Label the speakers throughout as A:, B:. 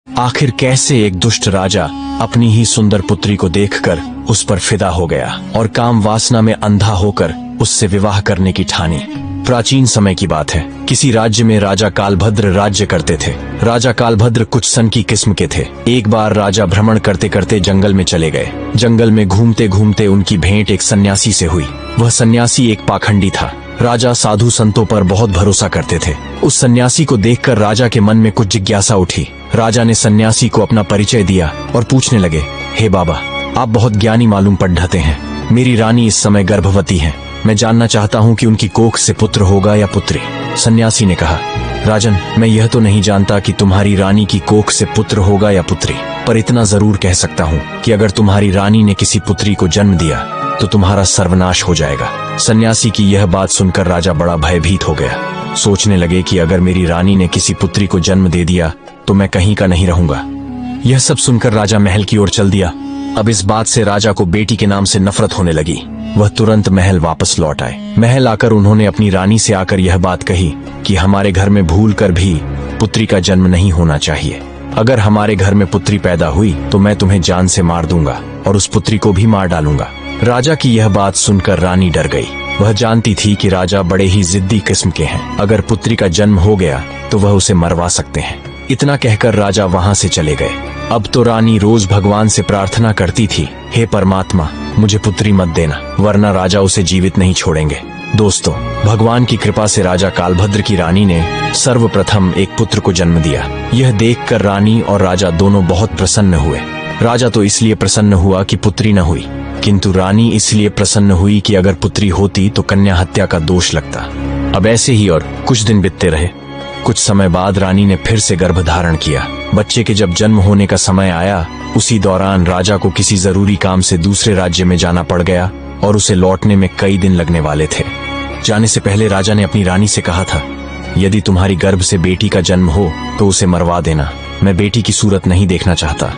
A: आखिर कैसे एक दुष्ट राजा अपनी ही सुंदर पुत्री को देखकर उस पर फिदा हो गया और काम वासना में अंधा होकर उससे विवाह करने की ठानी। प्राचीन समय की बात है। किसी राज्य में राजा कालभद्र राज्य करते थे। राजा कालभद्र कुछ सनकी किस्म के थे। एक बार राजा भ्रमण करते करते जंगल में चले गए। जंगल में घूमते घूमते उनकी भेंट एक सन्यासी से हुई। वह सन्यासी एक पाखंडी था। राजा साधु संतों पर बहुत भरोसा करते थे। उस सन्यासी को देखकर राजा के मन में कुछ जिज्ञासा उठी। राजा ने सन्यासी को अपना परिचय दिया और पूछने लगे, हे बाबा, आप बहुत ज्ञानी मालूम पढ़ते हैं। मेरी रानी इस समय गर्भवती है। मैं जानना चाहता हूँ कि उनकी कोख से पुत्र होगा या पुत्री। सन्यासी ने कहा, राजन, मैं यह तो नहीं जानता कि तुम्हारी रानी की कोख से पुत्र होगा या पुत्री, पर इतना जरूर कह सकता हूँ कि अगर तुम्हारी रानी ने किसी पुत्री को जन्म दिया तो तुम्हारा सर्वनाश हो जाएगा। सन्यासी की यह बात सुनकर राजा बड़ा भयभीत हो गया। सोचने लगे कि अगर मेरी रानी ने किसी पुत्री को जन्म दे दिया तो मैं कहीं का नहीं रहूंगा। यह सब सुनकर राजा महल की ओर चल दिया। अब इस बात से राजा को बेटी के नाम से नफरत होने लगी। वह तुरंत महल वापस लौट आए। महल आकर उन्होंने अपनी रानी से आकर यह बात कही कि हमारे घर में भूल कर भी पुत्री का जन्म नहीं होना चाहिए। अगर हमारे घर में पुत्री पैदा हुई तो मैं तुम्हें जान से मार दूंगा और उस पुत्री को भी मार डालूंगा। राजा की यह बात सुनकर रानी डर गई। वह जानती थी कि राजा बड़े ही जिद्दी किस्म के हैं। अगर पुत्री का जन्म हो गया तो वह उसे मरवा सकते हैं। इतना कहकर राजा वहां से चले गए। अब तो रानी रोज भगवान से प्रार्थना करती थी, हे परमात्मा, मुझे पुत्री मत देना, वरना राजा उसे जीवित नहीं छोड़ेंगे। दोस्तों, भगवान की कृपा से राजा कालभद्र की रानी ने सर्वप्रथम एक पुत्र को जन्म दिया। यह देखकर रानी और राजा दोनों बहुत प्रसन्न हुए। राजा तो इसलिए प्रसन्न हुआ कि पुत्री न हुई, किंतु रानी इसलिए प्रसन्न हुई कि अगर पुत्री होती तो कन्या हत्या का दोष लगता। अब ऐसे ही और कुछ दिन बीतते रहे। कुछ समय बाद रानी ने फिर से गर्भ धारण किया। बच्चे के जब जन्म होने का समय आया, उसी दौरान राजा को किसी जरूरी काम से दूसरे राज्य में जाना पड़ गया और उसे लौटने में कई दिन लगने वाले थे। जाने से पहले राजा ने अपनी रानी से कहा था, यदि तुम्हारी गर्भ से बेटी का जन्म हो तो उसे मरवा देना, मैं बेटी की सूरत नहीं देखना चाहता।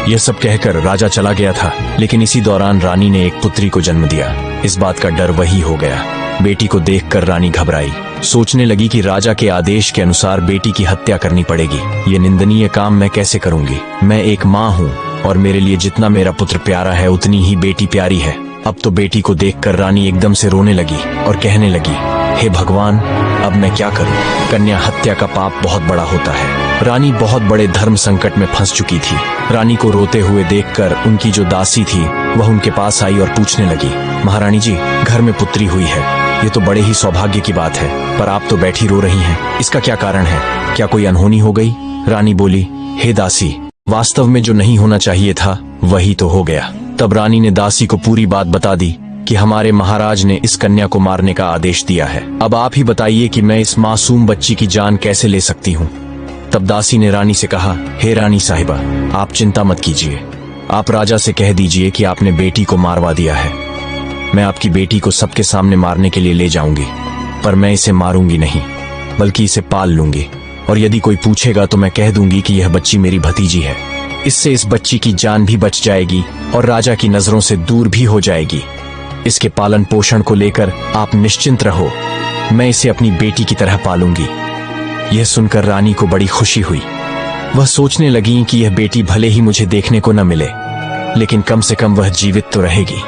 A: यह सब कहकर राजा चला गया था, लेकिन इसी दौरान रानी ने एक पुत्री को जन्म दिया। इस बात का डर वही हो गया। बेटी को देखकर रानी घबराई। सोचने लगी कि राजा के आदेश के अनुसार बेटी की हत्या करनी पड़ेगी। ये निंदनीय काम मैं कैसे करूंगी? मैं एक माँ हूँ और मेरे लिए जितना मेरा पुत्र प्यारा है उतनी ही बेटी प्यारी है। अब तो बेटी को देखकर रानी एकदम से रोने लगी और कहने लगी, हे भगवान, अब मैं क्या करूं? कन्या हत्या का पाप बहुत बड़ा होता है। रानी बहुत बड़े धर्म संकट में फंस चुकी थी। रानी को रोते हुए देखकर उनकी जो दासी थी वह उनके पास आई और पूछने लगी, महारानी जी, घर में पुत्री हुई है, ये तो बड़े ही सौभाग्य की बात है, पर आप तो बैठी रो रही हैं, इसका क्या कारण है? क्या कोई अनहोनी हो गई? रानी बोली, हे दासी, वास्तव में जो नहीं होना चाहिए था वही तो हो गया। तब रानी ने दासी को पूरी बात बता दी कि हमारे महाराज ने इस कन्या को मारने का आदेश दिया है। अब आप ही बताइए कि मैं इस मासूम बच्ची की जान कैसे ले सकती हूँ। तब दासी ने रानी से कहा, हे रानी साहिबा, आप चिंता मत कीजिए। आप राजा से कह दीजिए कि आपने बेटी को मारवा दिया है। मैं आपकी बेटी को सबके सामने मारने के लिए ले जाऊंगी, पर मैं इसे मारूंगी नहीं, बल्कि इसे पाल लूंगी। और यदि कोई पूछेगा तो मैं कह दूंगी कि यह बच्ची मेरी भतीजी है। इससे इस बच्ची की जान भी बच जाएगी और राजा की नजरों से दूर भी हो जाएगी। इसके पालन पोषण को लेकर आप निश्चिंत रहो, मैं इसे अपनी बेटी की तरह पालूंगी। यह सुनकर रानी को बड़ी खुशी हुई। वह सोचने लगी कि यह बेटी भले ही मुझे देखने को न मिले, लेकिन कम से कम वह जीवित तो रहेगी।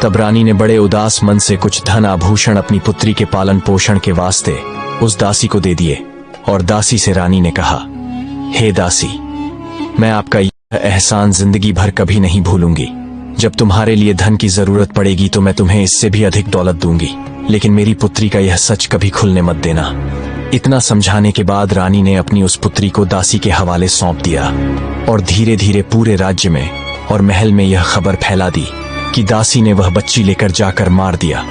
A: तब रानी ने बड़े उदास मन से कुछ धन आभूषण अपनी पुत्री के पालन पोषण के वास्ते उस दासी को दे दिए और दासी से रानी ने कहा, हे दासी, मैं आपका यह एहसान जिंदगी भर कभी नहीं भूलूंगी। जब तुम्हारे लिए धन की जरूरत पड़ेगी तो मैं तुम्हें इससे भी अधिक दौलत दूंगी, लेकिन मेरी पुत्री का यह सच कभी खुलने मत देना। इतना समझाने के बाद रानी ने अपनी उस पुत्री को दासी के हवाले सौंप दिया और धीरे धीरे पूरे राज्य में और महल में यह खबर फैला दी कि दासी ने वह बच्ची लेकर जाकर मार दिया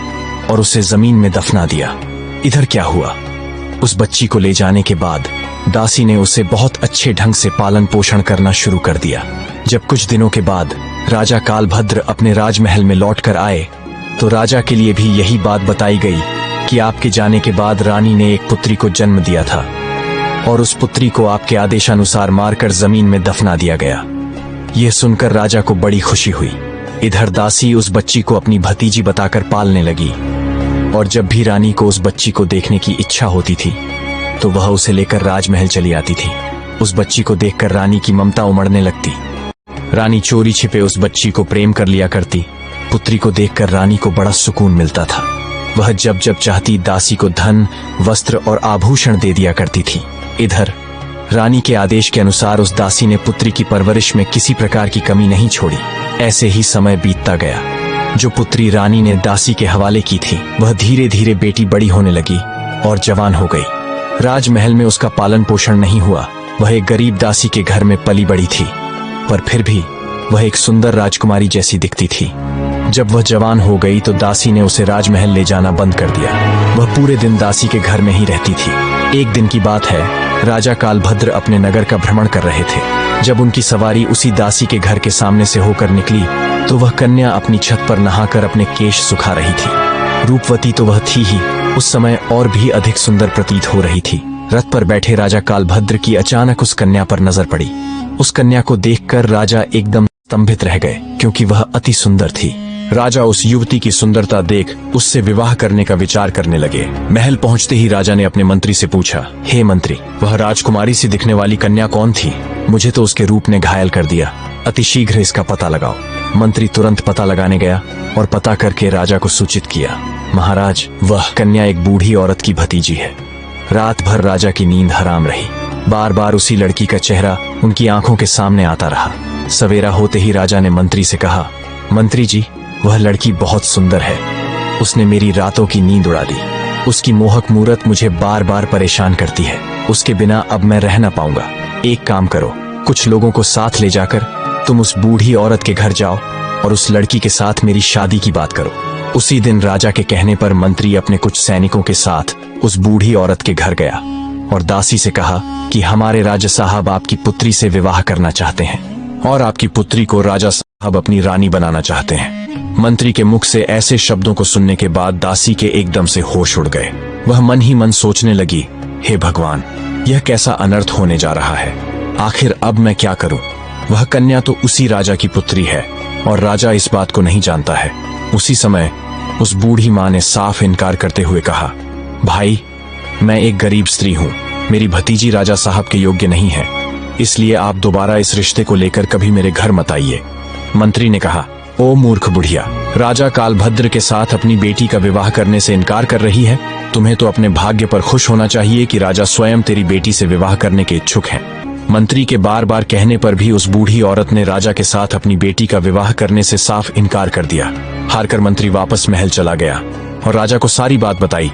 A: और उसे जमीन में दफना दिया। इधर क्या हुआ? उस बच्ची को ले जाने के बाद दासी ने उसे बहुत अच्छे ढंग से पालन पोषण करना शुरू कर दिया। जब कुछ दिनों के बाद राजा कालभद्र अपने राजमहल में लौटकर आए तो राजा के लिए भी यही बात बताई गई कि आपके जाने के बाद रानी ने एक पुत्री को जन्म दिया था और उस पुत्री को आपके आदेशानुसार मारकर जमीन में दफना दिया गया। यह सुनकर राजा को बड़ी खुशी हुई। इधर दासी उस बच्ची को अपनी भतीजी बताकर पालने लगी और जब भी रानी को उस बच्ची को देखने की इच्छा होती थी तो वह उसे लेकर राजमहल चली आती थी। उस बच्ची को देखकर रानी की ममता उमड़ने लगती। रानी चोरी छिपे उस बच्ची को प्रेम कर लिया करती। पुत्री को देखकर रानी को बड़ा सुकून मिलता था। वह जब जब चाहती दासी को धन, वस्त्र और आभूषण दे दिया करती थी। इधर रानी के आदेश के अनुसार उस दासी ने पुत्री की परवरिश में किसी प्रकार की कमी नहीं छोड़ी। ऐसे ही समय बीतता गया। जो पुत्री रानी ने दासी के हवाले की थी, वह धीरे धीरे बेटी बड़ी होने लगी और जवान हो गई। राजमहल में उसका पालन पोषण नहीं हुआ। वह एक गरीब दासी के घर में पली बड़ी थी, पर फिर भी वह एक सुंदर राजकुमारी जैसी दिखती थी। जब वह जवान हो गई तो दासी ने उसे राजमहल ले जाना बंद कर दिया। वह पूरे दिन दासी के घर में ही रहती थी। एक दिन की बात है, राजा कालभद्र अपने नगर का भ्रमण कर रहे थे। जब उनकी सवारी उसी दासी के घर के सामने से होकर निकली तो वह कन्या अपनी छत पर नहाकर अपने केश सुखा रही थी। रूपवती तो वह थी ही, उस समय और भी अधिक सुंदर प्रतीत हो रही थी। रथ पर बैठे राजा कालभद्र की अचानक उस कन्या पर नजर पड़ी। उस कन्या को देखकर राजा एकदम स्तंभित रह गए, क्योंकि वह अति सुंदर थी। राजा उस युवती की सुंदरता देख उससे विवाह करने का विचार करने लगे। महल पहुंचते ही राजा ने अपने मंत्री से पूछा, हे मंत्री, वह राजकुमारी सी दिखने वाली कन्या कौन थी? मुझे तो उसके रूप ने घायल कर दिया। अतिशीघ्र इसका पता लगाओ। मंत्री तुरंत पता लगाने गया और पता करके राजा को सूचित किया, महाराज, वह कन्या एक बूढ़ी औरत की भतीजी है। रात भर राजा की नींद हराम रही। बार बार उसी लड़की का चेहरा उनकी आंखों के सामने आता रहा। सवेरा होते ही राजा ने मंत्री से कहा, मंत्री जी, वह लड़की बहुत सुंदर है। उसने मेरी रातों की नींद उड़ा दी। उसकी मोहक मूरत मुझे बार बार परेशान करती है। उसके बिना अब मैं रह ना पाऊंगा। एक काम करो, कुछ लोगों को साथ ले जाकर तुम उस बूढ़ी औरत के घर जाओ और उस लड़की के साथ मेरी शादी की बात करो। उसी दिन राजा के कहने पर मंत्री अपने कुछ सैनिकों के साथ उस बूढ़ी औरत के घर गया और दासी से कहा कि हमारे राजा साहब आपकी पुत्री से विवाह करना चाहते हैं और आपकी पुत्री को राजा साहब अपनी रानी बनाना चाहते हैं। मंत्री के मुख से ऐसे शब्दों को सुनने के बाद दासी के एकदम से होश उड़ गए। वह मन ही मन सोचने लगी, हे भगवान, यह कैसा अनर्थ होने जा रहा है। आखिर अब मैं क्या करूं? वह कन्या तो उसी राजा की पुत्री है और राजा इस बात को नहीं जानता है। उसी समय उस बूढ़ी माँ ने साफ इनकार करते हुए कहा, भाई, मैं एक गरीब स्त्री हूँ। मेरी भतीजी राजा साहब के योग्य नहीं है, इसलिए आप दोबारा इस रिश्ते को लेकर कभी मेरे घर मत आइए। मंत्री ने कहा, ओ मूर्ख बुढ़िया, राजा कालभद्र के साथ अपनी बेटी का विवाह करने से इनकार कर रही है। तुम्हें तो अपने भाग्य पर खुश होना चाहिए कि राजा स्वयं तेरी बेटी से विवाह करने के इच्छुक हैं। मंत्री के बार बार कहने पर भी उस बूढ़ी औरत ने राजा के साथ अपनी बेटी का विवाह करने से साफ इनकार कर दिया। हारकर मंत्री वापस महल चला गया और राजा को सारी बात बताई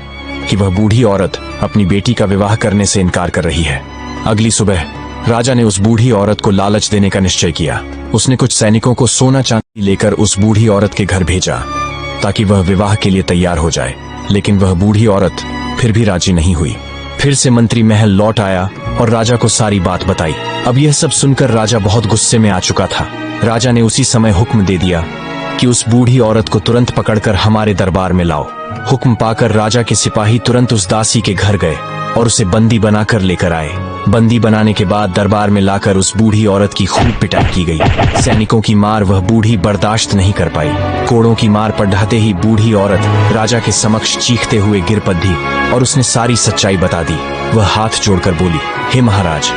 A: कि वह बूढ़ी औरत अपनी बेटी का विवाह करने से इनकार कर रही है। अगली सुबह राजा ने उस बूढ़ी औरत को लालच देने का निश्चय किया। उसने कुछ सैनिकों को सोना चांदी लेकर उस बूढ़ी औरत के घर भेजा ताकि वह विवाह के लिए तैयार हो जाए, लेकिन वह बूढ़ी औरत फिर भी राजी नहीं हुई। फिर से मंत्री महल लौट आया और राजा को सारी बात बताई। अब यह सब सुनकर राजा बहुत गुस्से में आ चुका था। राजा ने उसी समय हुक्म दे दिया कि उस बूढ़ी औरत को तुरंत पकड़कर हमारे दरबार में लाओ। हुक्म पाकर राजा के सिपाही तुरंत उस दासी के घर गए और उसे बंदी बनाकर लेकर आए। बंदी बनाने के बाद दरबार में लाकर उस बूढ़ी औरत की खूब पिटाई की गई। सैनिकों की मार वह बूढ़ी बर्दाश्त नहीं कर पाई। कोड़ों की मार पर ढहते ही बूढ़ी औरत राजा के समक्ष चीखते हुए गिर पड़ी और उसने सारी सच्चाई बता दी। वह हाथ जोड़कर बोली, हे महाराज,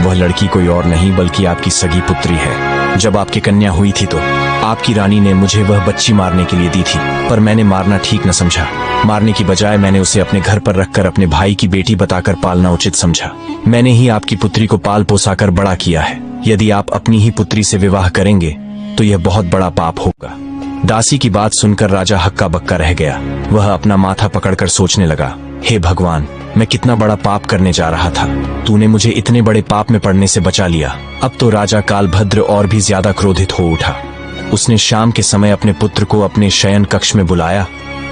A: वह लड़की कोई और नहीं बल्कि आपकी सगी पुत्री है। जब आपकी कन्या हुई थी तो आपकी रानी ने मुझे वह बच्ची मारने के लिए दी थी, पर मैंने मारना ठीक न समझा। मारने की बजाय मैंने उसे अपने घर पर रखकर अपने भाई की बेटी बताकर पालना उचित समझा। मैंने ही आपकी पुत्री को पाल पोसाकर बड़ा किया है। यदि आप अपनी ही पुत्री से विवाह करेंगे तो यह बहुत बड़ा पाप होगा। दासी की बात सुनकर राजा हक्का बक्का रह गया। वह अपना माथा पकड़कर सोचने लगा, हे भगवान, मैं कितना बड़ा पाप करने जा रहा था। तूने मुझे इतने बड़े पाप में पड़ने से बचा लिया। अब तो राजा कालभद्र और भी ज्यादा क्रोधित हो उठा। उसने शाम के समय अपने पुत्र को अपने शयन कक्ष में बुलाया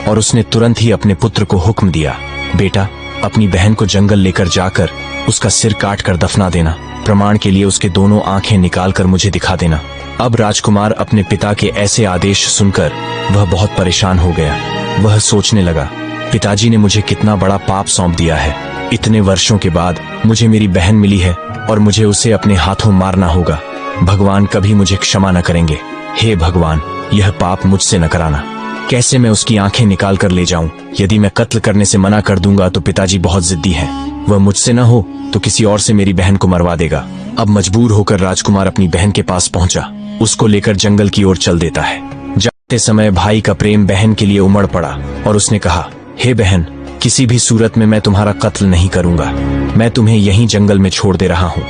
A: और उसने तुरंत ही अपने पुत्र को हुक्म दिया, बेटा, अपनी बहन को जंगल लेकर जाकर उसका सिर काट कर दफना देना। प्रमाण के लिए उसके दोनों आंखें निकालकर मुझे दिखा देना। अब राजकुमार अपने पिता के ऐसे आदेश सुनकर वह बहुत परेशान हो गया। वह सोचने लगा, पिताजी ने मुझे कितना बड़ा पाप सौंप दिया है। इतने वर्षों के बाद मुझे मेरी बहन मिली है और मुझे उसे अपने हाथों मारना होगा। भगवान कभी मुझे क्षमा न करेंगे। हे भगवान, यह पाप मुझसे न कराना। कैसे मैं उसकी आंखें निकाल कर ले जाऊं? यदि मैं कत्ल करने से मना कर दूंगा तो पिताजी बहुत जिद्दी हैं। वह मुझसे न हो तो किसी और से मेरी बहन को मरवा देगा। अब मजबूर होकर राजकुमार अपनी बहन के पास पहुंचा, उसको लेकर जंगल की ओर चल देता है। जाते समय भाई का प्रेम बहन के लिए उमड़ पड़ा और उसने कहा, हे बहन, किसी भी सूरत में मैं तुम्हारा कत्ल नहीं करूंगा। मैं तुम्हें यहीं जंगल में छोड़ दे रहा हूँ,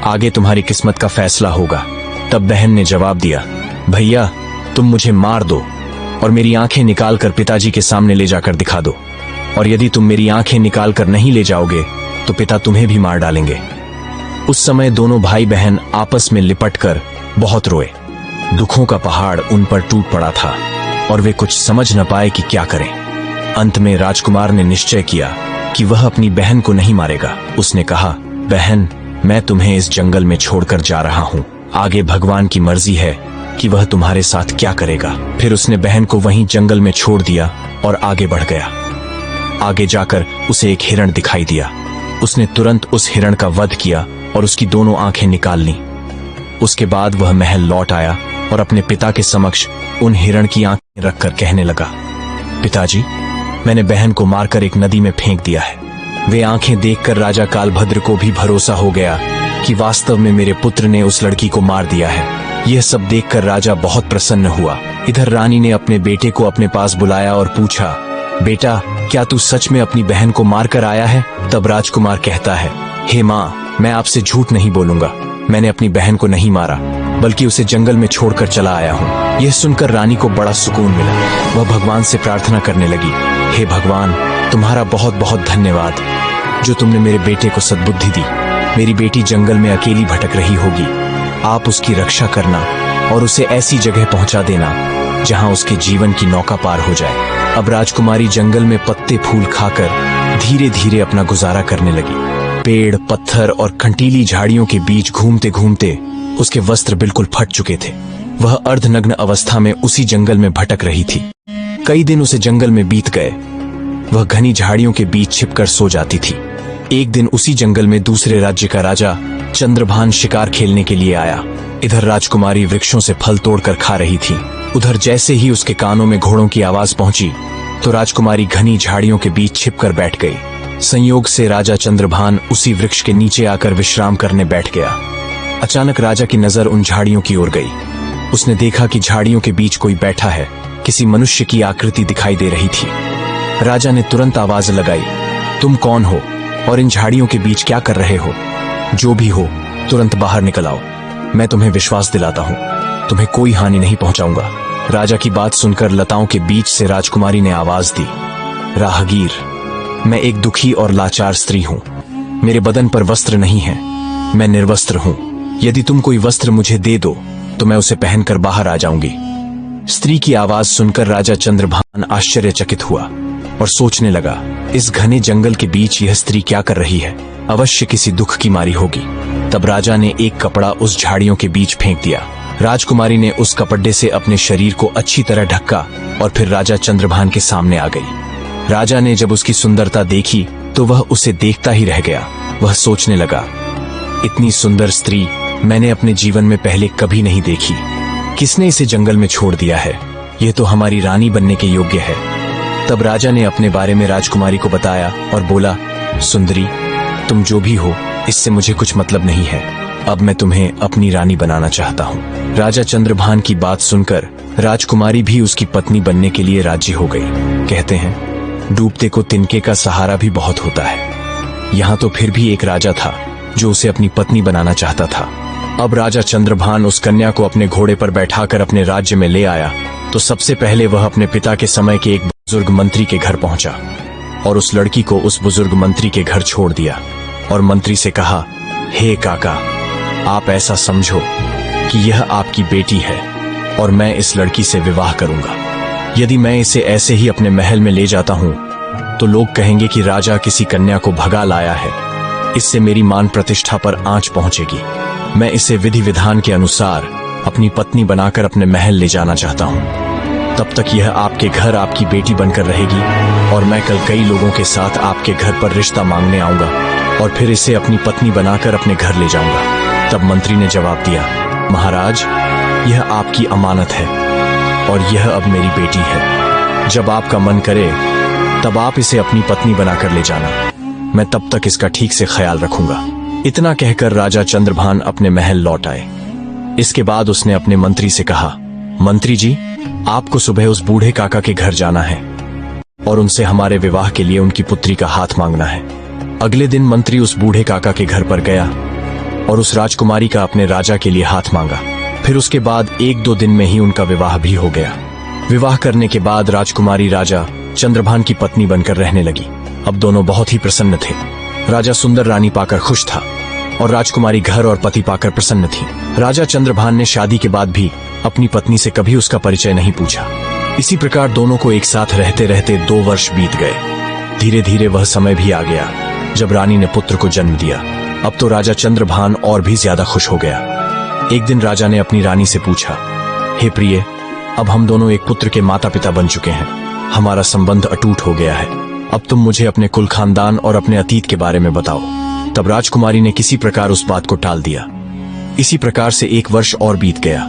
A: आगे तुम्हारी किस्मत का फैसला होगा। तब बहन ने जवाब दिया, भैया तुम मुझे मार दो और मेरी आंखें निकाल कर पिताजी के सामने ले जाकर दिखा दो, और यदि तुम मेरी आंखें निकाल कर नहीं ले जाओगे तो पिता तुम्हें भी मार डालेंगे। उस समय दोनों भाई बहन आपस में लिपटकर बहुत रोए। दुखों का पहाड़ उन पर टूट पड़ा था और वे कुछ समझ न पाए कि क्या करें। अंत में राजकुमार ने निश्चय किया कि वह अपनी बहन को नहीं मारेगा। उसने कहा, बहन, मैं तुम्हें इस जंगल में छोड़कर जा रहा हूँ, आगे भगवान की मर्जी है कि वह तुम्हारे साथ क्या करेगा। फिर उसने बहन को वहीं जंगल में छोड़ दिया और आगे बढ़ गया। आगे जाकर उसे एक हिरण दिखाई दिया। उसने तुरंत उस हिरण का वध किया और उसकी दोनों आंखें निकाल लीं। उसके बाद वह महल लौट आया और अपने पिता के समक्ष उन हिरण की आंखें रखकर कहने लगा, पिताजी, मैंने बहन को मारकर एक नदी में फेंक दिया है। वे आंखें देखकर राजा कालभद्र को भी भरोसा हो गया कि वास्तव में मेरे पुत्र ने उस लड़की को मार दिया है। यह सब देखकर राजा बहुत प्रसन्न हुआ। इधर रानी ने अपने बेटे को अपने पास बुलाया और पूछा, बेटा, क्या तू सच में अपनी बहन को मार कर आया है? तब राजकुमार कहता है, हे माँ, मैं आपसे झूठ नहीं बोलूंगा। मैंने अपनी बहन को नहीं मारा, बल्कि उसे जंगल में छोड़कर चला आया हूँ। यह सुनकर रानी को बड़ा सुकून मिला। वह भगवान से प्रार्थना करने लगी, हे भगवान, तुम्हारा बहुत बहुत धन्यवाद जो तुमने मेरे बेटे को सद्बुद्धि दी। मेरी बेटी जंगल में अकेली भटक रही होगी, आप उसकी रक्षा करना और उसे ऐसी जगह पहुंचा देना जहां उसके जीवन की नौका पार हो जाए। अब राजकुमारी जंगल में पत्ते फूल खाकर धीरे धीरे अपना गुजारा करने लगी। पेड़, पत्थर और कंटीली झाड़ियों के बीच घूमते घूमते उसके वस्त्र बिल्कुल फट चुके थे। वह अर्धनग्न अवस्था में उसी जंगल में भटक रही थी। कई दिन उसे जंगल में बीत गए। वह घनी झाड़ियों के बीच छिपकर सो जाती थी। एक दिन उसी जंगल में दूसरे राज्य का राजा चंद्रभान शिकार खेलने के लिए आया। इधर राजकुमारी वृक्षों से फल तोड़कर खा रही थी। उधर जैसे ही उसके कानों में घोड़ों की आवाज पहुंची तो राजकुमारी घनी झाड़ियों के बीच छिपकर बैठ गई। संयोग से राजा चंद्रभान उसी वृक्ष के नीचे आकर विश्राम करने बैठ गया। अचानक राजा की नजर उन झाड़ियों की ओर गई। उसने देखा कि झाड़ियों के बीच कोई बैठा है। किसी मनुष्य की आकृति दिखाई दे रही थी। राजा ने तुरंत आवाज लगाई, तुम कौन हो और इन झाड़ियों के बीच क्या कर रहे हो? जो भी हो, तुरंत बाहर निकल आओ। मैं तुम्हें विश्वास दिलाता हूँ, तुम्हें कोई हानि नहीं पहुंचाऊंगा। राजा की बात सुनकर लताओं के बीच से राजकुमारी ने आवाज दी, राहगीर, मैं एक दुखी और लाचार स्त्री हूँ। मेरे बदन पर वस्त्र नहीं है, मैं निर्वस्त्र हूँ। यदि तुम कोई वस्त्र मुझे दे दो तो मैं उसे पहनकर बाहर आ जाऊंगी। स्त्री की आवाज सुनकर राजा चंद्रभान आश्चर्यचकित हुआ और सोचने लगा, इस घने जंगल के बीच यह स्त्री क्या कर रही है? अवश्य किसी दुख की मारी होगी। तब राजा ने एक कपड़ा उस झाड़ियों के बीच फेंक दिया। राजकुमारी ने उस कपड़े से अपने शरीर को अच्छी तरह ढका और फिर राजा चंद्रभान के सामने आ गई। राजा ने जब उसकी सुंदरता देखी तो वह उसे देखता ही रह गया। वह सोचने लगा, इतनी सुंदर स्त्री मैंने अपने जीवन में पहले कभी नहीं देखी। किसने इसे जंगल में छोड़ दिया है? यह तो हमारी रानी बनने के योग्य है। तब राजा ने अपने बारे में राजकुमारी को बताया और बोला, सुंदरी, तुम जो भी हो, इससे मुझे कुछ मतलब नहीं है। अब मैं तुम्हें अपनी रानी बनाना चाहता हूँ। राजा चंद्रभान की बात सुनकर राजकुमारी भी उसकी पत्नी बनने के लिए राजी हो गई। कहते हैं, डूबते को तिनके का सहारा भी बहुत होता है। यहाँ तो फिर भी एक राजा था जो उसे अपनी पत्नी बनाना चाहता था। अब राजा चंद्रभान उस कन्या को अपने घोड़े पर बैठाकर अपने राज्य में ले आया तो सबसे पहले वह अपने पिता के समय के एक बुजुर्ग मंत्री के घर पहुंचा और उस लड़की को उस बुजुर्ग मंत्री के घर छोड़ दिया और मंत्री से कहा, हे काका, आप ऐसा समझो कि यह आपकी बेटी है और मैं इस लड़की से विवाह करूंगा। यदि मैं इसे ऐसे ही अपने महल में ले जाता हूं तो लोग कहेंगे कि राजा किसी कन्या को भगा लाया है। इससे मेरी मान प्रतिष्ठा पर आंच पहुंचेगी। मैं इसे विधि विधान के अनुसार अपनी पत्नी बनाकर अपने महल ले जाना चाहता हूं। तब तक यह आपके घर आपकी बेटी बनकर रहेगी और मैं कल कई लोगों के साथ आपके घर पर रिश्ता मांगने आऊंगा और फिर इसे अपनी पत्नी बनाकर अपने घर ले जाऊंगा। तब मंत्री ने जवाब दिया, महाराज, यह आपकी अमानत है और यह अब मेरी बेटी है। जब आपका मन करे तब आप इसे अपनी पत्नी बनाकर ले जाना। मैं तब तक इसका ठीक से ख्याल रखूंगा। इतना कहकर राजा चंद्रभान अपने महल लौट आए। इसके बाद उसने अपने मंत्री से कहा, मंत्री जी, आपको सुबह उस बूढ़े काका के घर जाना है और उनसे हमारे विवाह के लिए उनकी पुत्री का हाथ मांगना है। अगले दिन मंत्री उस बूढ़े काका के घर पर गया और उस राजकुमारी का अपने राजा के लिए हाथ मांगा। फिर उसके बाद 1-2 दिन में ही उनका विवाह भी हो गया। विवाह करने के बाद राजकुमारी राजा चंद्रभान की पत्नी बनकर रहने लगी। अब दोनों बहुत ही प्रसन्न थे। राजा सुंदर रानी पाकर खुश था और राजकुमारी घर और पति पाकर प्रसन्न थी। राजा चंद्रभान ने शादी के बाद भी अपनी पत्नी से कभी उसका परिचय नहीं पूछा। इसी प्रकार दोनों को एक साथ रहते रहते 2 वर्ष बीत गए। धीरे धीरे वह समय भी आ गया जब रानी ने पुत्र को जन्म दिया। अब तो राजा चंद्रभान और भी ज्यादा खुश हो गया। एक दिन राजा ने अपनी रानी से पूछा, हे प्रिय, अब हम दोनों एक पुत्र के माता पिता बन चुके हैं। हमारा संबंध अटूट हो गया है। अब तुम मुझे अपने कुल खानदान और अपने अतीत के बारे में बताओ। तब राजकुमारी ने किसी प्रकार उस बात को टाल दिया। इसी प्रकार से 1 वर्ष और बीत गया।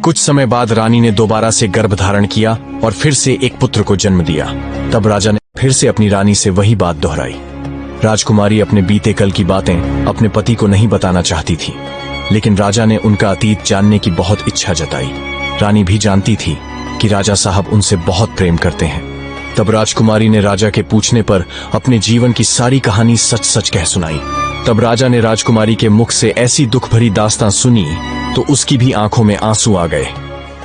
A: कुछ समय बाद रानी ने दोबारा से गर्भ धारण किया और फिर से एक पुत्र को जन्म दिया। तब राजा ने फिर से अपनी रानी से वही बात दोहराई। राजकुमारी अपने बीते कल की बातें अपने पति को नहीं बताना चाहती थी, लेकिन राजा ने उनका अतीत जानने की बहुत इच्छा जताई। रानी भी जानती थी कि राजा साहब उनसे बहुत प्रेम करते हैं। तब राजकुमारी ने राजा के पूछने पर अपने जीवन की सारी कहानी सच सच कह सुनाई। तब राजा ने राजकुमारी के मुख से ऐसी दुख भरी दास्तां सुनी तो उसकी भी आंखों में आंसू आ गए।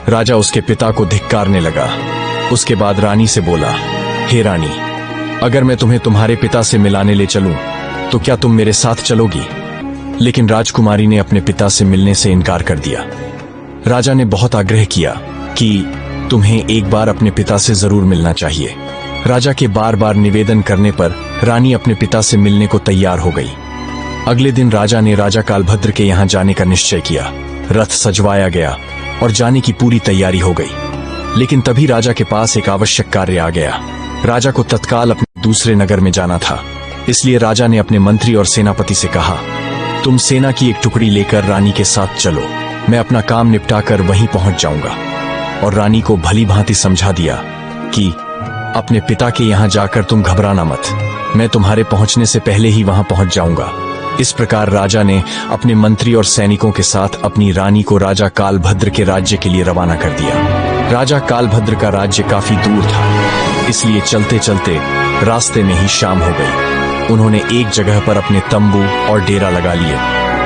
A: राजा उसके पिता को धिक्कारने लगा। उसके बाद रानी से बोला, हे रानी, अगर मैं तुम्हें तुम्हारे पिता से मिलाने ले चलूं तो क्या तुम मेरे साथ चलोगी? लेकिन राजकुमारी ने अपने पिता से मिलने से इनकार कर दिया। राजा ने बहुत आग्रह किया कि तुम्हें एक बार अपने पिता से जरूर मिलना चाहिए। राजा के बार बार निवेदन करने पर रानी अपने पिता से मिलने को तैयार हो गई। अगले दिन राजा ने राजा कालभद्र के यहाँ जाने का निश्चय किया। रथ सजवाया गया और जाने की पूरी तैयारी हो गई। लेकिन तभी राजा के पास एक आवश्यक कार्य आ गया। राजा को तत्काल अपने दूसरे नगर में जाना था। इसलिए राजा ने अपने मंत्री और सेनापति से कहा, तुम सेना की एक टुकड़ी लेकर रानी के साथ चलो। मैं अपना काम निपटाकर वहीं पहुंच जाऊंगा। और रानी को भली भांति समझा दिया कि अपने पिता के यहाँ जाकर तुम घबराना मत, मैं तुम्हारे पहुंचने से पहले ही वहां पहुंच जाऊंगा। इस प्रकार राजा ने अपने मंत्री और सैनिकों के साथ अपनी रानी को राजा कालभद्र के राज्य के लिए रवाना कर दिया। राजा कालभद्र का राज्य काफी दूर था, इसलिए चलते चलते रास्ते में ही शाम हो गई। उन्होंने एक जगह पर अपने तंबू और डेरा लगा लिए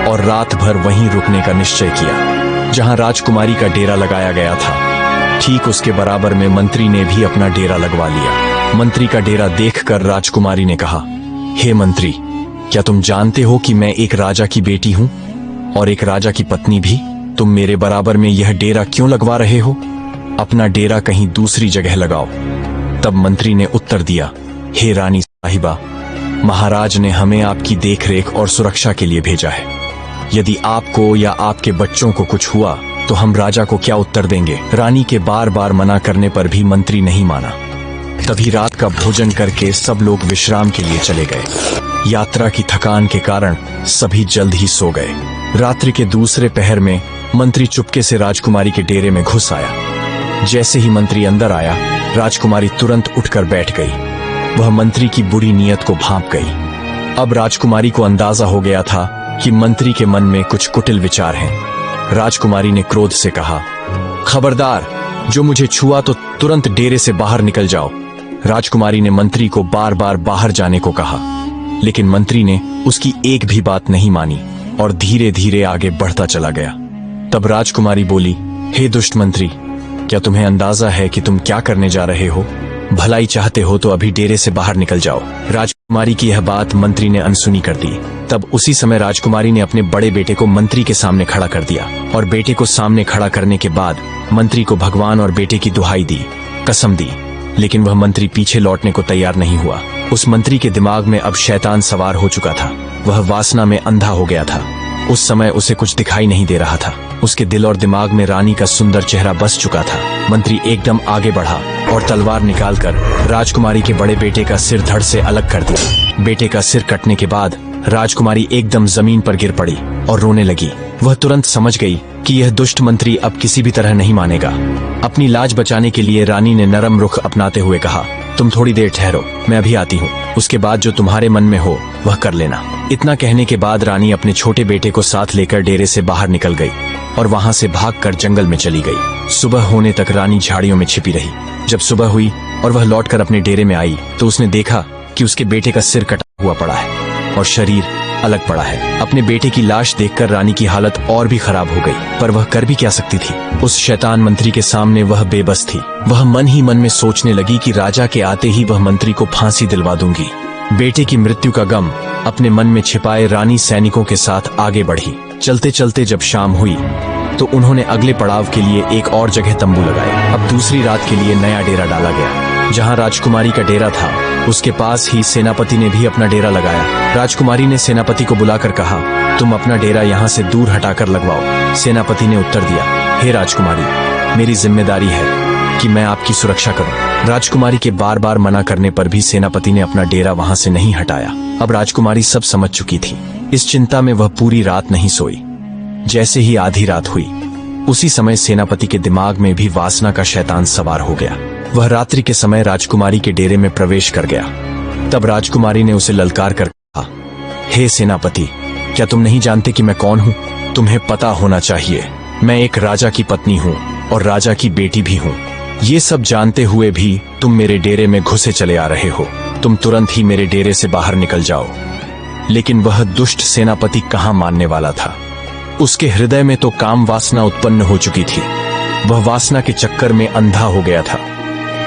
A: और रात भर वहीं रुकने का निश्चय किया जहां राजकुमारी का डेरा लगाया गया था। ठीक उसके बराबर में मंत्री ने भी अपना डेरा लगवा लिया। मंत्री का डेरा देखकर राजकुमारी ने कहा, हे मंत्री, क्या तुम जानते हो कि मैं एक राजा की बेटी हूं और एक राजा की पत्नी भी? तुम मेरे बराबर में यह डेरा क्यों लगवा रहे हो? अपना डेरा कहीं दूसरी जगह लगाओ। तब मंत्री ने उत्तर दिया, हे रानी साहिबा, महाराज ने हमें आपकी देखरेख और सुरक्षा के लिए भेजा है। यदि आपको या आपके बच्चों को कुछ हुआ तो हम राजा को क्या उत्तर देंगे? रानी के बार बार मना करने पर भी मंत्री नहीं माना। तभी रात का भोजन करके सब लोग विश्राम के लिए चले गए। यात्रा की थकान के कारण सभी जल्द ही सो गए। रात्रि के दूसरे पहर में मंत्री चुपके से राजकुमारी के डेरे में घुस आया। जैसे ही मंत्री अंदर आया, राजकुमारी तुरंत उठकर बैठ गई। वह मंत्री की बुरी नीयत को भांप गई। अब राजकुमारी को अंदाजा हो गया था कि मंत्री के मन में कुछ कुटिल विचार हैं। राजकुमारी ने क्रोध से कहा, खबरदार, जो मुझे छुआ तो तुरंत डेरे से बाहर निकल जाओ। राजकुमारी ने मंत्री को बार बार बाहर जाने को कहा, लेकिन मंत्री ने उसकी एक भी बात नहीं मानी और धीरे धीरे आगे बढ़ता चला गया। तब राजकुमारी बोली, हे दुष्ट मंत्री, क्या तुम्हें अंदाजा है कि तुम क्या करने जा रहे हो? भलाई चाहते हो तो अभी डेरे से बाहर निकल जाओ। राजकुमारी की यह बात मंत्री ने अनसुनी कर दी। तब उसी समय राजकुमारी ने अपने बड़े बेटे को मंत्री के सामने खड़ा कर दिया और बेटे को सामने खड़ा करने के बाद मंत्री को भगवान और बेटे की दुहाई दी, कसम दी। लेकिन वह मंत्री पीछे लौटने को तैयार नहीं हुआ। उस मंत्री के दिमाग में अब शैतान सवार हो चुका था। वह वासना में अंधा हो गया था। उस समय उसे कुछ दिखाई नहीं दे रहा था। उसके दिल और दिमाग में रानी का सुंदर चेहरा बस चुका था। मंत्री एकदम आगे बढ़ा और तलवार निकालकर राजकुमारी के बड़े बेटे का सिर धड़ से अलग कर दिया। बेटे का सिर कटने के बाद राजकुमारी एकदम जमीन पर गिर पड़ी और रोने लगी। वह तुरंत समझ गई कि यह दुष्ट मंत्री अब किसी भी तरह नहीं मानेगा। अपनी लाज बचाने के लिए रानी ने नरम रुख अपनाते हुए कहा, तुम थोड़ी देर ठहरो, मैं अभी आती हूँ। उसके बाद जो तुम्हारे मन में हो वह कर लेना। इतना कहने के बाद रानी अपने छोटे बेटे को साथ लेकर डेरे से बाहर निकल गई और वहां से भागकर जंगल में चली गई। सुबह होने तक रानी झाड़ियों में छिपी रही। जब सुबह हुई और वह लौटकर अपने डेरे में आई तो उसने देखा कि उसके बेटे का सिर कटा हुआ पड़ा है और शरीर अलग पड़ा है। अपने बेटे की लाश देखकर रानी की हालत और भी खराब हो गई, पर वह कर भी क्या सकती थी। उस शैतान मंत्री के सामने वह बेबस थी। वह मन ही मन में सोचने लगी कि राजा के आते ही वह मंत्री को फांसी दिलवा दूंगी। बेटे की मृत्यु का गम अपने मन में छिपाए रानी सैनिकों के साथ आगे बढ़ी। चलते चलते जब शाम हुई तो उन्होंने अगले पड़ाव के लिए एक और जगह तंबू लगाए। अब दूसरी रात के लिए नया डेरा डाला गया। जहां राजकुमारी का डेरा था उसके पास ही सेनापति ने भी अपना डेरा लगाया। राजकुमारी ने सेनापति को बुलाकर कहा, तुम अपना डेरा यहाँ से दूर हटाकर लगवाओ। सेनापति ने उत्तर दिया, हे राजकुमारी, मेरी जिम्मेदारी है कि मैं आपकी सुरक्षा करूं। राजकुमारी के बार बार मना करने पर भी सेनापति ने अपना डेरा वहां से नहीं हटाया। अब राजकुमारी सब समझ चुकी थी। इस चिंता में वह पूरी रात नहीं सोई। जैसे ही आधी रात हुई उसी समय सेनापति के दिमाग में भी वासना का शैतान सवार हो गया। वह रात्रि के समय राजकुमारी के डेरे में प्रवेश कर गया। तब राजकुमारी ने उसे ललकार कर कहा, हे सेनापति, क्या तुम नहीं जानते कि मैं कौन हूँ? तुम्हें पता होना चाहिए, मैं एक राजा की पत्नी हूँ और राजा की बेटी भी हूँ। ये सब जानते हुए भी तुम मेरे डेरे में घुसे चले आ रहे हो। तुम तुरंत ही मेरे डेरे से बाहर निकल जाओ। लेकिन वह दुष्ट सेनापति कहाँ मानने वाला था। उसके हृदय में तो काम वासना उत्पन्न हो चुकी थी। वह वासना के चक्कर में अंधा हो गया था।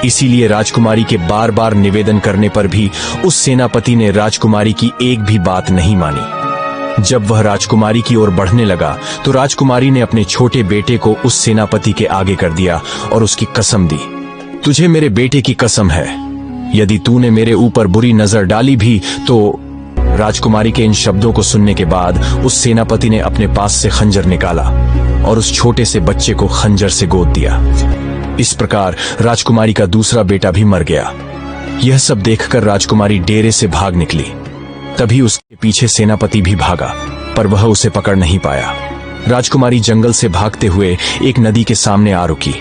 A: इसीलिए राजकुमारी के बार बार निवेदन करने पर भी उस सेनापति ने राजकुमारी की एक भी बात नहीं मानी। जब वह राजकुमारी की ओर बढ़ने लगा तो राजकुमारी ने अपने छोटे बेटे को उस सेनापति के आगे कर दिया और उसकी कसम दी, तुझे मेरे बेटे की कसम है, यदि तूने मेरे ऊपर बुरी नजर डाली भी तो। राजकुमारी के इन शब्दों को सुनने के बाद उस सेनापति ने अपने पास से खंजर निकाला और उस छोटे से बच्चे को खंजर से गोद दिया। इस प्रकार राजकुमारी का दूसरा बेटा भी मर गया। यह सब देखकर राजकुमारी डेरे से भाग निकली। तभी उसके पीछे सेनापति भी भागा, पर वह उसे पकड़ नहीं पाया। राजकुमारी जंगल से भागते हुए एक नदी के सामने आ रुकी,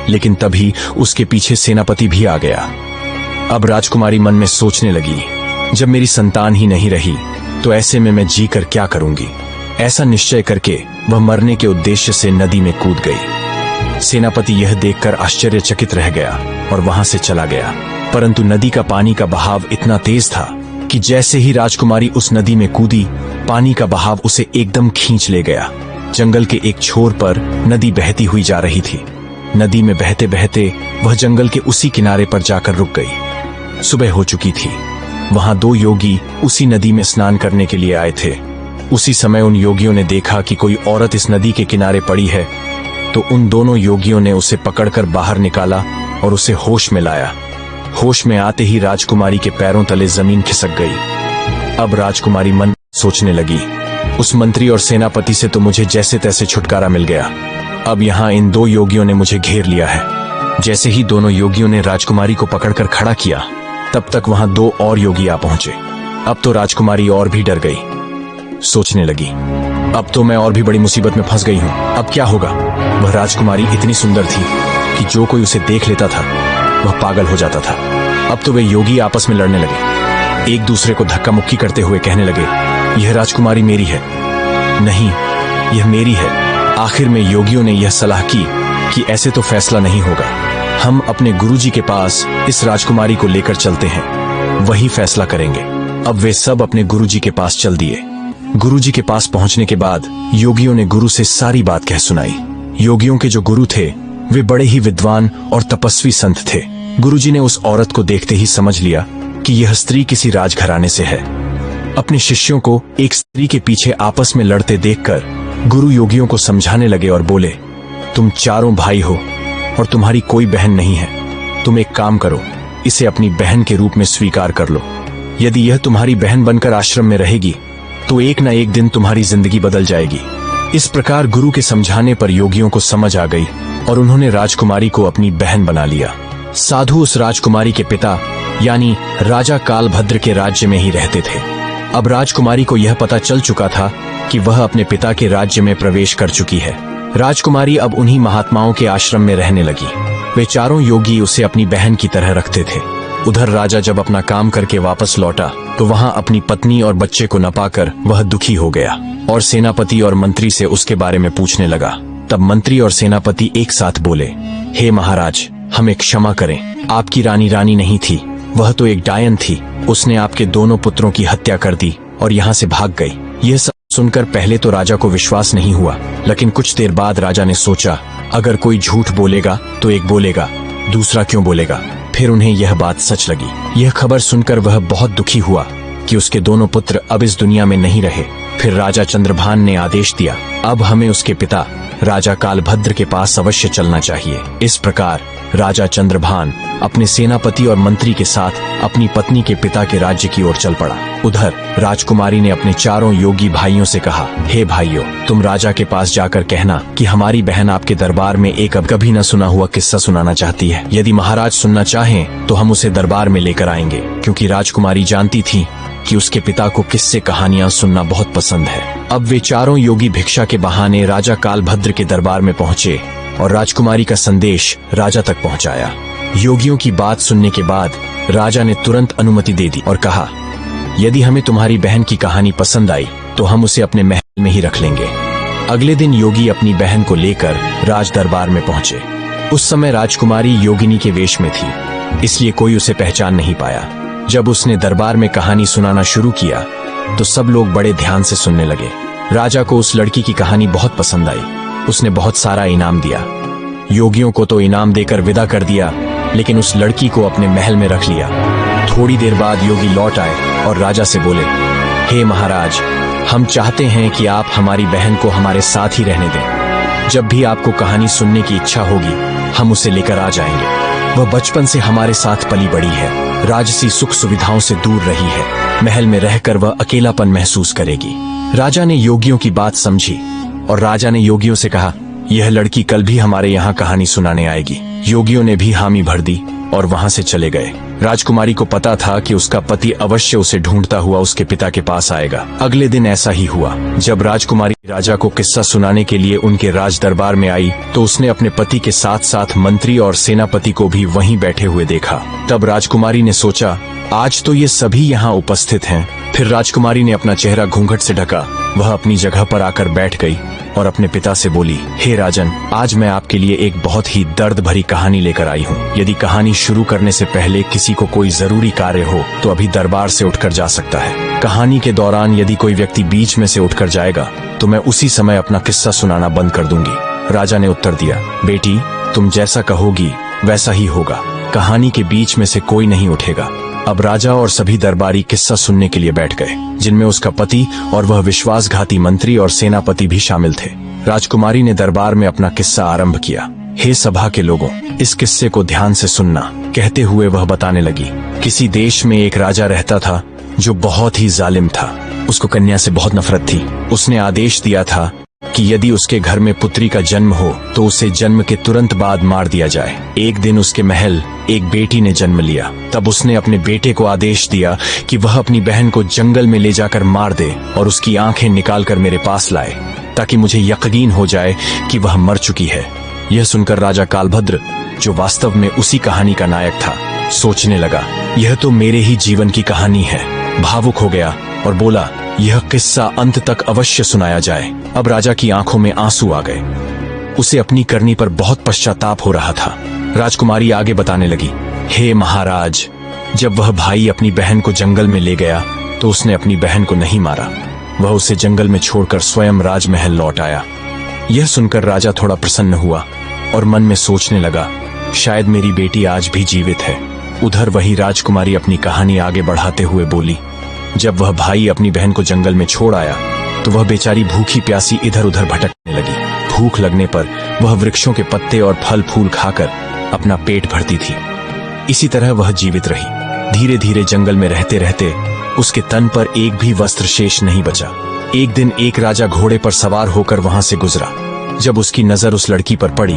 A: लेकिन तभी उसके पीछे सेनापति भी आ गया। अब राजकुमारी मन में सोचने लगी, जब मेरी संतान ही नहीं रही तो ऐसे में मैं जी कर क्या करूंगी। ऐसा निश्चय करके वह मरने के उद्देश्य से नदी में कूद गई। सेनापति यह देखकर आश्चर्यचकित रह गया और वहां से चला गया। परंतु नदी का पानी का बहाव इतना तेज था कि जैसे ही राजकुमारी उस नदी में कूदी, पानी का बहाव उसे एकदम खींच ले गया। जंगल के एक छोर पर नदी बहती हुई जा रही थी। नदी में बहते बहते वह जंगल के उसी किनारे पर जाकर रुक गई। सुबह हो चुकी थी। वहां दो योगी उसी नदी में स्नान करने के लिए आए थे। उसी समय उन योगियों ने देखा कि कोई औरत इस नदी के किनारे पड़ी है, तो उन दोनों योगियों ने उसे पकड़कर बाहर निकाला और उसे होश में लाया। होश में आते ही राजकुमारी के पैरों तले जमीन खिसक गई। अब राजकुमारी मन सोचने लगी, उस मंत्री और सेनापति से तो मुझे जैसे तैसे छुटकारा मिल गया, अब यहाँ इन दो योगियों ने मुझे घेर लिया है। जैसे ही दोनों योगियों ने राजकुमारी को पकड़कर खड़ा किया, तब तक वहां दो और योगी आ पहुंचे। अब तो राजकुमारी और भी डर गई। सोचने लगी, अब तो मैं और भी बड़ी मुसीबत में फंस गई हूं। अब क्या होगा। वह राजकुमारी इतनी सुंदर थी कि जो कोई उसे देख लेता था वह पागल हो जाता था। अब तो वे योगी आपस में लड़ने लगे, एक दूसरे को धक्का मुक्की करते हुए कहने लगे, यह राजकुमारी मेरी है, नहीं यह मेरी है। आखिर में योगियों ने यह सलाह की कि ऐसे तो फैसला नहीं होगा, हम अपने गुरुजी के पास इस राजकुमारी को लेकर चलते हैं, वही फैसला करेंगे। अब वे सब अपने गुरुजी के पास चल दिए। गुरुजी के पास पहुंचने के बाद योगियों ने गुरु से सारी बात कह सुनाई। योगियों के जो गुरु थे वे बड़े ही विद्वान और तपस्वी संत थे। गुरुजी ने उस औरत को देखते ही समझ लिया कि यह स्त्री किसी राजघराने से है। अपने शिष्यों को एक स्त्री के पीछे आपस में लड़ते देखकर गुरु योगियों को समझाने लगे और बोले, तुम चारों भाई हो और तुम्हारी कोई बहन नहीं है। तुम एक काम करो, इसे अपनी बहन के रूप में स्वीकार कर लो। यदि यह तुम्हारी बहन बनकर आश्रम में रहेगी तो एक न एक दिन तुम्हारी जिंदगी बदल जाएगी। इस प्रकार गुरु के समझाने पर योगियों को समझ आ गई और उन्होंने राजकुमारी को अपनी बहन बना लिया। साधु उस राजकुमारी के पिता यानी राजा कालभद्र के राज्य में ही रहते थे। अब राजकुमारी को यह पता चल चुका था कि वह अपने पिता के राज्य में प्रवेश कर चुकी है। राजकुमारी अब उन्हीं महात्माओं के आश्रम में रहने लगी। वे चारों योगी उसे अपनी बहन की तरह रखते थे। उधर राजा जब अपना काम करके वापस लौटा तो वहां अपनी पत्नी और बच्चे को न पाकर वह दुखी हो गया और सेनापति और मंत्री से उसके बारे में पूछने लगा। तब मंत्री और सेनापति एक साथ बोले, हे महाराज, हमें क्षमा करें, आपकी रानी नहीं थी, वह तो एक डायन थी। उसने आपके दोनों पुत्रों की हत्या कर दी और यहाँ से भाग गई। यह सब सुनकर पहले तो राजा को विश्वास नहीं हुआ, लेकिन कुछ देर बाद राजा ने सोचा, अगर कोई झूठ बोलेगा तो एक बोलेगा, दूसरा क्यों बोलेगा। फिर उन्हें यह बात सच लगी। यह खबर सुनकर वह बहुत दुखी हुआ कि उसके दोनों पुत्र अब इस दुनिया में नहीं रहे। फिर राजा चंद्रभान ने आदेश दिया, अब हमें उसके पिता राजा कालभद्र के पास अवश्य चलना चाहिए। इस प्रकार राजा चंद्रभान अपने सेनापति और मंत्री के साथ अपनी पत्नी के पिता के राज्य की ओर चल पड़ा। उधर राजकुमारी ने अपने चारों योगी भाइयों से कहा, हे भाइयों, तुम राजा के पास जाकर कहना कि हमारी बहन आपके दरबार में एक अब कभी न सुना हुआ किस्सा सुनाना चाहती है। यदि महाराज सुनना चाहें तो हम उसे दरबार में लेकर आएंगे, क्योंकि राजकुमारी जानती थी कि उसके पिता को किस्से कहानियां सुनना बहुत पसंद है। अब वे चारों योगी भिक्षा के बहाने राजा कालभद्र के दरबार में पहुंचे और राजकुमारी का संदेश राजा तक पहुंचाया। योगियों की बात सुनने के बाद राजा ने तुरंत अनुमति दे दी और कहा, यदि हमें तुम्हारी बहन की कहानी पसंद आई तो हम उसे अपने महल में ही रख लेंगे। अगले दिन योगी अपनी बहन को लेकर राज दरबार में पहुंचे। उस समय राजकुमारी योगिनी के वेश में थी, इसलिए कोई उसे पहचान नहीं पाया। जब उसने दरबार में कहानी सुनाना शुरू किया तो सब लोग बड़े ध्यान से सुनने लगे। राजा को उस लड़की की कहानी बहुत पसंद आई। उसने बहुत सारा इनाम दिया। योगियों को तो इनाम देकर विदा कर दिया, लेकिन उस लड़की को अपने महल में रख लिया। थोड़ी देर बाद योगी लौट आए और राजा से बोले, हे महाराज, हम चाहते हैं कि आप हमारी बहन को हमारे साथ ही रहने दें। जब भी आपको कहानी सुनने की इच्छा होगी हम उसे लेकर आ जाएंगे। वह बचपन से हमारे साथ पली बड़ी है, राजसी सुख सुविधाओं से दूर रही है। महल में रहकर वह अकेलापन महसूस करेगी। राजा ने योगियों की बात समझी और राजा ने योगियों से कहा, यह लड़की कल भी हमारे यहाँ कहानी सुनाने आएगी। योगियों ने भी हामी भर दी और वहाँ से चले गए। राजकुमारी को पता था कि उसका पति अवश्य उसे ढूंढता हुआ उसके पिता के पास आएगा। अगले दिन ऐसा ही हुआ। जब राजकुमारी राजा को किस्सा सुनाने के लिए उनके राज दरबार में आई तो उसने अपने पति के साथ साथ मंत्री और सेनापति को भी वहीं बैठे हुए देखा। तब राजकुमारी ने सोचा, आज तो ये सभी यहाँ उपस्थित हैं। फिर राजकुमारी ने अपना चेहरा घूंघट से ढका। वह अपनी जगह पर आकर बैठ गई और अपने पिता से बोली, हे राजन, आज मैं आपके लिए एक बहुत ही दर्द भरी कहानी लेकर आई हूँ। यदि कहानी शुरू करने से पहले किसी को कोई जरूरी कार्य हो तो अभी दरबार से उठकर जा सकता है। कहानी के दौरान यदि कोई व्यक्ति बीच में से उठकर जाएगा तो मैं उसी समय अपना किस्सा सुनाना बंद कर दूंगी। राजा ने उत्तर दिया, बेटी, तुम जैसा कहोगी वैसा ही होगा। कहानी के बीच में से कोई नहीं उठेगा। अब राजा और सभी दरबारी किस्सा सुनने के लिए बैठ गए, जिनमें उसका पति और वह विश्वासघाती मंत्री और सेनापति भी शामिल थे। राजकुमारी ने दरबार में अपना किस्सा आरंभ किया। हे सभा के लोगों, इस किस्से को ध्यान से सुनना, कहते हुए वह बताने लगी। किसी देश में एक राजा रहता था जो बहुत ही जालिम था। उसको कन्या से बहुत नफरत थी। उसने आदेश दिया था कि यदि उसके घर में पुत्री का जन्म हो तो उसे जन्म के तुरंत बाद मार दिया जाए। एक दिन उसके महल एक बेटी ने जन्म लिया। तब उसने अपने बेटे को आदेश दिया कि वह अपनी बहन को जंगल में ले जाकर मार दे और उसकी आंखें निकालकर मेरे पास लाए, ताकि मुझे यकीन हो जाए कि वह मर चुकी है। यह सुनकर राजा कालभद्र, जो वास्तव में उसी कहानी का नायक था, सोचने लगा, यह तो मेरे ही जीवन की कहानी है। भावुक हो गया और बोला, यह किस्सा अंत तक अवश्य सुनाया जाए। अब राजा की आंखों में आंसू आ गए। उसे अपनी करनी पर बहुत पश्चाताप हो रहा था। राजकुमारी आगे बताने लगी, हे महाराज, जब वह भाई अपनी बहन को जंगल में ले गया तो उसने अपनी बहन को नहीं मारा। वह उसे जंगल में छोड़कर स्वयं राजमहल लौट आया। यह सुनकर राजा थोड़ा प्रसन्न हुआ और मन में सोचने लगा, शायद मेरी बेटी आज भी जीवित है। उधर वही राजकुमारी अपनी कहानी आगे बढ़ाते हुए बोली, जब वह भाई अपनी बहन को जंगल में छोड़ आया तो वह बेचारी भूखी प्यासी इधर उधर भटकने लगी। भूख लगने पर वह वृक्षों के पत्ते और फल फूल खाकर अपना पेट भरती थी। इसी तरह वह जीवित रही। धीरे धीरे जंगल में रहते रहते उसके तन पर एक भी वस्त्र शेष नहीं बचा। एक दिन एक राजा घोड़े पर सवार होकर वहां से गुजरा। जब उसकी नजर उस लड़की पर पड़ी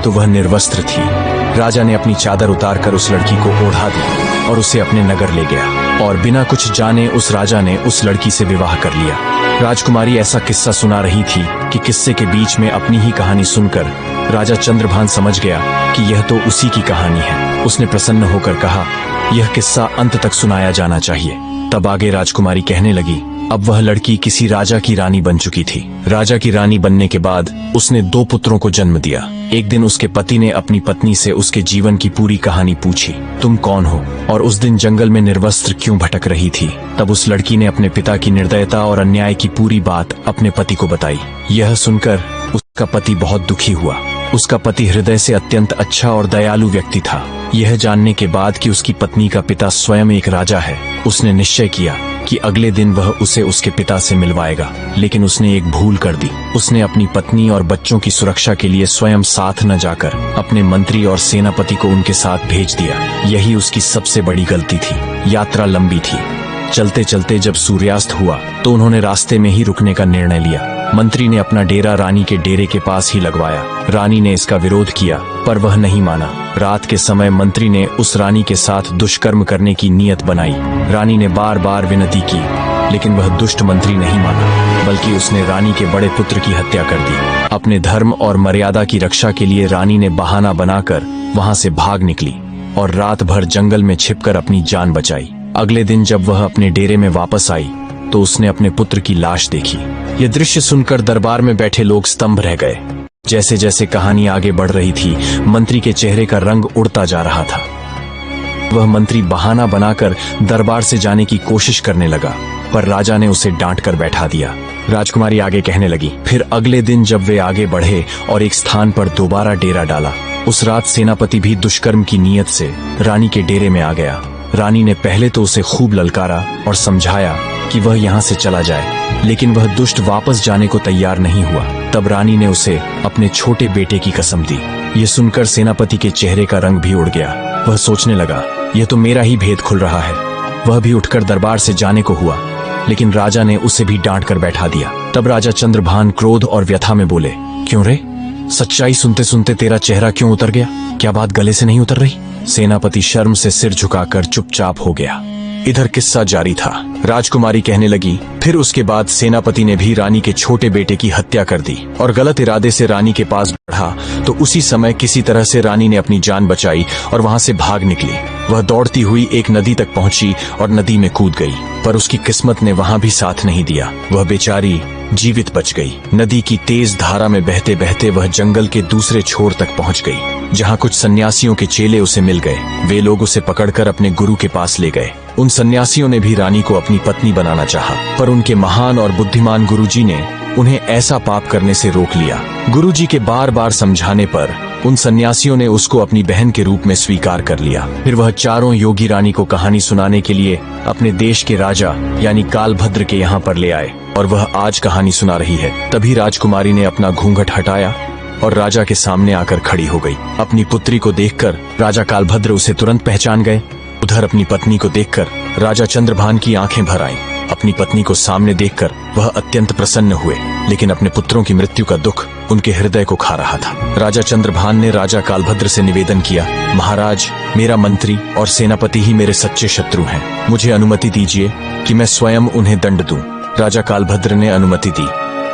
A: तो वह निर्वस्त्र थी। राजा ने अपनी चादर उतारकर उस लड़की को ओढ़ा दी और उसे अपने नगर ले गया और बिना कुछ जाने उस राजा ने उस लड़की से विवाह कर लिया। राजकुमारी ऐसा किस्सा सुना रही थी कि किस्से के बीच में अपनी ही कहानी सुनकर राजा चंद्रभान समझ गया कि यह तो उसी की कहानी है। उसने प्रसन्न होकर कहा, यह किस्सा अंत तक सुनाया जाना चाहिए। तब आगे राजकुमारी कहने लगी, अब वह लड़की किसी राजा की रानी बन चुकी थी। राजा की रानी बनने के बाद उसने 2 पुत्रों को जन्म दिया। एक दिन उसके पति ने अपनी पत्नी से उसके जीवन की पूरी कहानी पूछी, तुम कौन हो और उस दिन जंगल में निर्वस्त्र क्यों भटक रही थी। तब उस लड़की ने अपने पिता की निर्दयता और अन्याय की पूरी बात अपने पति को बताई। यह सुनकर उसका पति बहुत दुखी हुआ। उसका पति हृदय से अत्यंत अच्छा और दयालु व्यक्ति था। यह जानने के बाद कि उसकी पत्नी का पिता स्वयं एक राजा है, उसने निश्चय किया कि अगले दिन वह उसे उसके पिता से मिलवाएगा। लेकिन उसने एक भूल कर दी। उसने अपनी पत्नी और बच्चों की सुरक्षा के लिए स्वयं साथ न जाकर अपने मंत्री और सेनापति को उनके साथ भेज दिया। यही उसकी सबसे बड़ी गलती थी। यात्रा लंबी थी। चलते चलते जब सूर्यास्त हुआ तो उन्होंने रास्ते में ही रुकने का निर्णय लिया। मंत्री ने अपना डेरा रानी के डेरे के पास ही लगवाया। रानी ने इसका विरोध किया पर वह नहीं माना। रात के समय मंत्री ने उस रानी के साथ दुष्कर्म करने की नीयत बनाई। रानी ने बार बार विनती की लेकिन वह दुष्ट मंत्री नहीं माना, बल्कि उसने रानी के बड़े पुत्र की हत्या कर दी। अपने धर्म और मर्यादा की रक्षा के लिए रानी ने बहाना बनाकर वहां से भाग निकली और रात भर जंगल में छिपकर अपनी जान बचाई। अगले दिन जब वह अपने डेरे में वापस आई तो उसने अपने पुत्र की लाश देखी। यह दृश्य सुनकर दरबार में बैठे लोग स्तंभ रह गए। जैसे जैसे कहानी आगे बढ़ रही थी, मंत्री के चेहरे का रंग उड़ता जा रहा था। वह मंत्री बहाना बनाकर दरबार से जाने की कोशिश करने लगा पर राजा ने उसे डांट कर बैठा दिया। राजकुमारी आगे कहने लगी, फिर अगले दिन जब वे आगे बढ़े और एक स्थान पर दोबारा डेरा डाला, उस रात सेनापति भी दुष्कर्म की नीयत से रानी के डेरे में आ गया। रानी ने पहले तो उसे खूब ललकारा और समझाया कि वह यहाँ से चला जाए, लेकिन वह दुष्ट वापस जाने को तैयार नहीं हुआ। तब रानी ने उसे अपने छोटे बेटे की कसम दी। ये सुनकर सेनापति के चेहरे का रंग भी उड़ गया। वह सोचने लगा, यह तो मेरा ही भेद खुल रहा है। वह भी उठकर दरबार से जाने को हुआ, लेकिन राजा ने उसे भी डांट कर बैठा दिया। तब राजा चंद्रभान क्रोध और व्यथा में बोले, क्यों रे, सच्चाई सुनते सुनते तेरा चेहरा क्यों उतर गया? क्या बात गले से नहीं उतर रही? सेनापति शर्म से सिर झुकाकर चुपचाप हो गया। इधर किस्सा जारी था। राजकुमारी कहने लगी, फिर उसके बाद सेनापति ने भी रानी के छोटे बेटे की हत्या कर दी और गलत इरादे से रानी के पास बढ़ा तो उसी समय किसी तरह से रानी ने अपनी जान बचाई और वहां से भाग निकली। वह दौड़ती हुई एक नदी तक पहुंची और नदी में कूद गई, पर उसकी किस्मत ने वहां भी साथ नहीं दिया। वह बेचारी जीवित बच गई। नदी की तेज धारा में बहते बहते वह जंगल के दूसरे छोर तक पहुंच गई, जहां कुछ सन्यासियों के चेले उसे मिल गए। वे लोग उसे पकड़कर अपने गुरु के पास ले गए। उन सन्यासियों ने भी रानी को अपनी पत्नी बनाना चाहा, पर उनके महान और बुद्धिमान गुरुजी ने उन्हें ऐसा पाप करने से रोक लिया। गुरुजी के बार बार समझाने पर उन सन्यासियों ने उसको अपनी बहन के रूप में स्वीकार कर लिया। फिर वह चारों योगी रानी को कहानी सुनाने के लिए अपने देश के राजा यानी कालभद्र के यहाँ पर ले आए और वह आज कहानी सुना रही है। तभी राजकुमारी ने अपना घूंघट हटाया और राजा के सामने आकर खड़ी हो गई। अपनी पुत्री को देखकर राजा कालभद्र उसे तुरंत पहचान गए। उधर अपनी पत्नी को देखकर राजा चंद्रभान की आंखें भर आईं। अपनी पत्नी को सामने देखकर वह अत्यंत प्रसन्न हुए, लेकिन अपने पुत्रों की मृत्यु का दुख उनके हृदय को खा रहा था। राजा चंद्रभान ने राजा कालभद्र से निवेदन किया, महाराज, मेरा मंत्री और सेनापति ही मेरे सच्चे शत्रु हैं। मुझे अनुमति दीजिए कि मैं स्वयं उन्हें दंड दूं। राजा कालभद्र ने अनुमति दी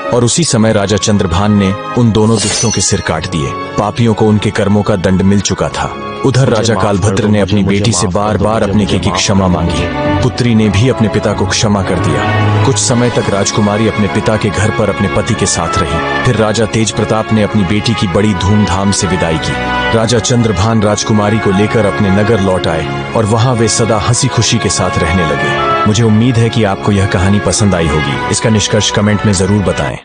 A: और उसी समय राजा चंद्रभान ने उन दोनों दुष्टों के सिर काट दिए। पापियों को उनके कर्मों का दंड मिल चुका था। उधर राजा कालभद्र ने अपनी बेटी से बार बार अपने की क्षमा मांगी। पुत्री ने भी अपने पिता को क्षमा कर दिया। कुछ समय तक राजकुमारी अपने पिता के घर पर अपने पति के साथ रही। फिर राजा तेज प्रताप ने अपनी बेटी की बड़ी धूमधाम से विदाई की। राजा चंद्रभान राजकुमारी को लेकर अपने नगर लौट आए और वहाँ वे सदा हंसी खुशी के साथ रहने लगे। मुझे उम्मीद है कि आपको यह कहानी पसंद आई होगी। इसका निष्कर्ष कमेंट में जरूर बताएं।